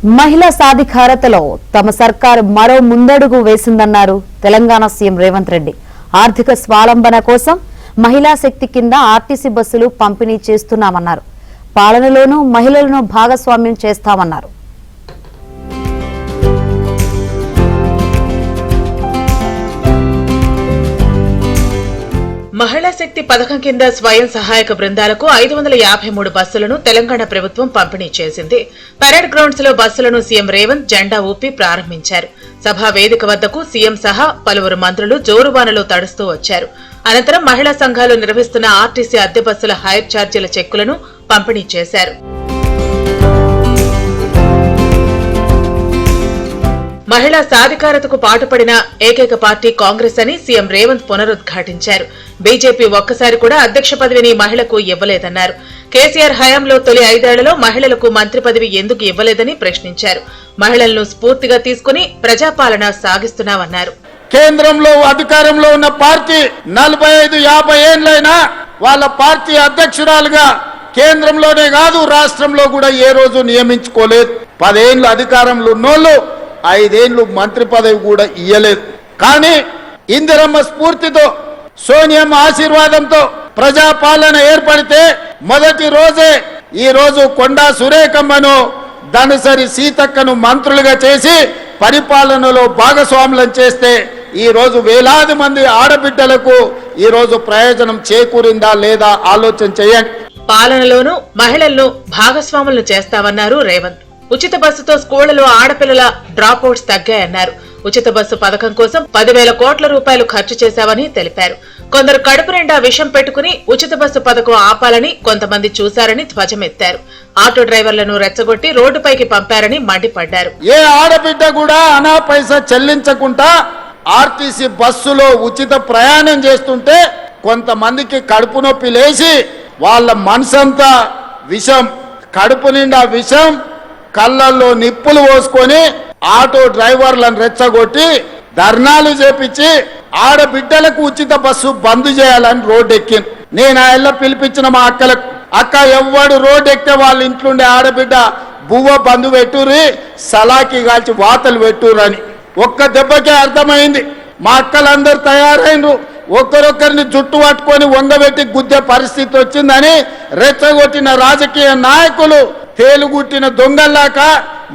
మహిళా సాధికారతలో తమ సర్కారు మరో ముందడుగు వేసిందన్నారు తెలంగాణ సీఎం రేవంత్ రెడ్డి. ఆర్థిక స్వావలంబన కోసం మహిళా శక్తి కింద ఆర్టీసీ బస్సులు పంపిణీ చేస్తున్నామన్నారు. పాలనలోనూ మహిళలను భాగస్వామ్యం చేస్తామన్నారు. మహిళా శక్తి పథకం కింద స్వయం సహాయక బృందాలకు 553 బస్సులను తెలంగాణ ప్రభుత్వం పంపిణీ చేసింది. పరేడ్ గ్రౌండ్స్ లో బస్సులను సీఎం రేవంత్ జెండా ఊపి ప్రారంభించారు. సభా వేదిక వద్దకు సీఎం సహా పలువురు మంత్రులు జోరువానలో తడుస్తూ వచ్చారు. అనంతరం మహిళా సంఘాలు నిర్వహిస్తున్న ఆర్టీసీ అద్దె బస్సుల హైర్ ఛార్జీల చెక్కులను పంపిణీ చేశారు. మహిళా సాధికారతకు పాటుపడిన ఏకైక పార్టీ కాంగ్రెస్ అని సీఎం రేవంత్ పునరుద్ఘాటించారు. బీజేపీ ఒక్కసారి కూడా అధ్యక్ష పదవిని మహిళకు ఇవ్వలేదన్నారు. కేసీఆర్ హయాంలో తొలి 5 ఏళ్లలో మహిళలకు మంత్రి పదవి ఎందుకు ఇవ్వలేదని ప్రశ్నించారు. మహిళలను స్ఫూర్తిగా తీసుకుని ప్రజాపాలన సాగిస్తున్నామన్నారు. కేంద్రంలో అధికారంలో ఉన్న పార్టీ 45-50 ఏళ్లైనా వాళ్ళ పార్టీ అధ్యక్షురాలుగా కేంద్రంలోనే కాదు రాష్ట్రంలో కూడా ఏ రోజు నియమించుకోలేదు. 10 ఏళ్లు అధికారంలో ఉన్నోళ్ళు 5 ఏళ్లు మంత్రి పదవి కూడా ఇయ్యలేదు. కానీ ఇందిరమ్మ స్ఫూర్తితో సోనియమ్మ ఆశీర్వాదంతో ప్రజాపాలన ఏర్పడితే మొదటి రోజే ఈ రోజు కొండా సురేఖమ్మను ధనసరి సీతక్కను మంత్రులుగా చేసి పరిపాలనలో భాగస్వాములను చేస్తే ఈ రోజు వేలాది మంది ఆడబిడ్డలకు ఈ రోజు ప్రయోజనం చేకూరిందా లేదా ఆలోచన చేయండి. పాలనలోనూ మహిళలను భాగస్వాములను చేస్తామన్నారు రేవంత్. ఉచిత బస్సుతో స్కూళ్లలో ఆడపిల్లల డ్రాప్ అవుట్స్ తగ్గాయన్నారు. ఉచిత బస్సు పథకం కోసం 10,000 కోట్ల రూపాయలు ఖర్చు చేశామని తెలిపారు. కొందరు కడుపు నిండా విషం పెట్టుకుని ఉచిత బస్సు పథకం ఆపాలని కొంతమంది చూశారని ధ్వజమెత్తారు. ఆటో డ్రైవర్లను రెచ్చగొట్టి రోడ్డుపైకి పంపారని మండిపడ్డారు. ఏ ఆడబిడ్డ కూడా అనా పైసా చెల్లించకుండా ఆర్టీసీ బస్సులో ఉచిత ప్రయాణం చేస్తుంటే కొంతమందికి కడుపు నొప్పి లేచి వాళ్ళ మనసంతా విషం, కడుపు నిండా విషం, కళ్ళల్లో నిప్పులు పోసుకొని ఆటో డ్రైవర్లను రెచ్చగొట్టి ధర్నాలు చేపించి ఆడబిడ్డలకు ఉచిత బస్సు బంద్ చేయాలని రోడ్డు ఎక్కింది. నేను ఆ ఇళ్ళ పిలిపించిన మా అక్కలకు, అక్క ఎవ్వడు రోడ్డు ఎక్కితే వాళ్ళ ఇంట్లోండే ఆడబిడ్డ బువ్వ బంద్ పెట్టుర్రి, సలాకి కాల్చి వాతలు పెట్టుర్రని. ఒక్క దెబ్బకే అర్థమైంది. మా అక్కలందరూ తయారైనరు. ఒక్కరొక్కరిని జుట్టు పట్టుకొని వంగబెట్టి గుద్దే పరిస్థితి వచ్చిందని రెచ్చగొట్టిన రాజకీయ నాయకులు తేలుగుట్టిన దొంగల్లాక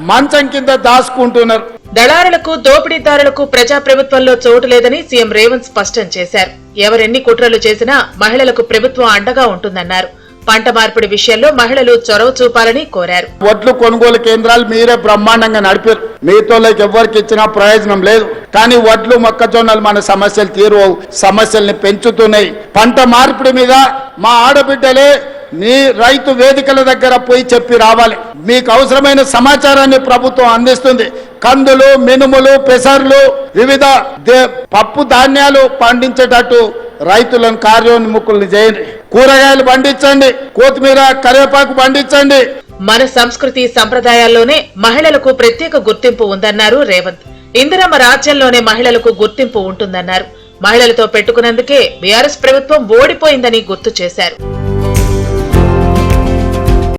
మంచం కింద దాచుకుంటున్నారు. దళారులకు, దోపిడీదారులకు ప్రజాప్రభుత్వంలో చోటు లేదని సీఎం రేవంత్ స్పష్టం చేశారు. ఎవరెన్ని కుట్రలు చేసినా మహిళలకు ప్రభుత్వం అండగా ఉంటుందన్నారు. పంట మార్పిడి విషయంలో మహిళలు చొరవ చూపాలని కోరారు. వడ్లు కొనుగోలు కేంద్రాలు మీరే బ్రహ్మాండంగా నడిపారు. మీతోకి ఎవరికి ఇచ్చినా ప్రయోజనం లేదు. కానీ వడ్లు, మొక్కజొన్నలు మన సమస్యలు తీరువవు, సమస్యల్ని పెంచుతున్నాయి. పంట మార్పిడి మీద మా ఆడబిడ్డలే నీ రైతు వేదికల దగ్గర పోయి చెప్పి రావాలి. మీకు అవసరమైన సమాచారాన్ని ప్రభుత్వం అందిస్తుంది. కందులు, మినుములు, పెసర్లు, వివిధ పప్పు ధాన్యాలు పండించేటట్టు రైతులను కార్యోన్ముఖులను చేయండి. కూరగాయలు పండించండి, కొత్తిమీర, కరివేపాకు పండించండి. మన సంస్కృతి సంప్రదాయాల్లోనే మహిళలకు ప్రత్యేక గుర్తింపు ఉందన్నారు రేవంత్. ఇందిరమ్మ రాజ్యంలోనే మహిళలకు గుర్తింపు ఉంటుందన్నారు. మహిళలతో పెట్టుకున్నందుకే బీఆర్ఎస్ ప్రభుత్వం ఓడిపోయిందని గుర్తు చేశారు.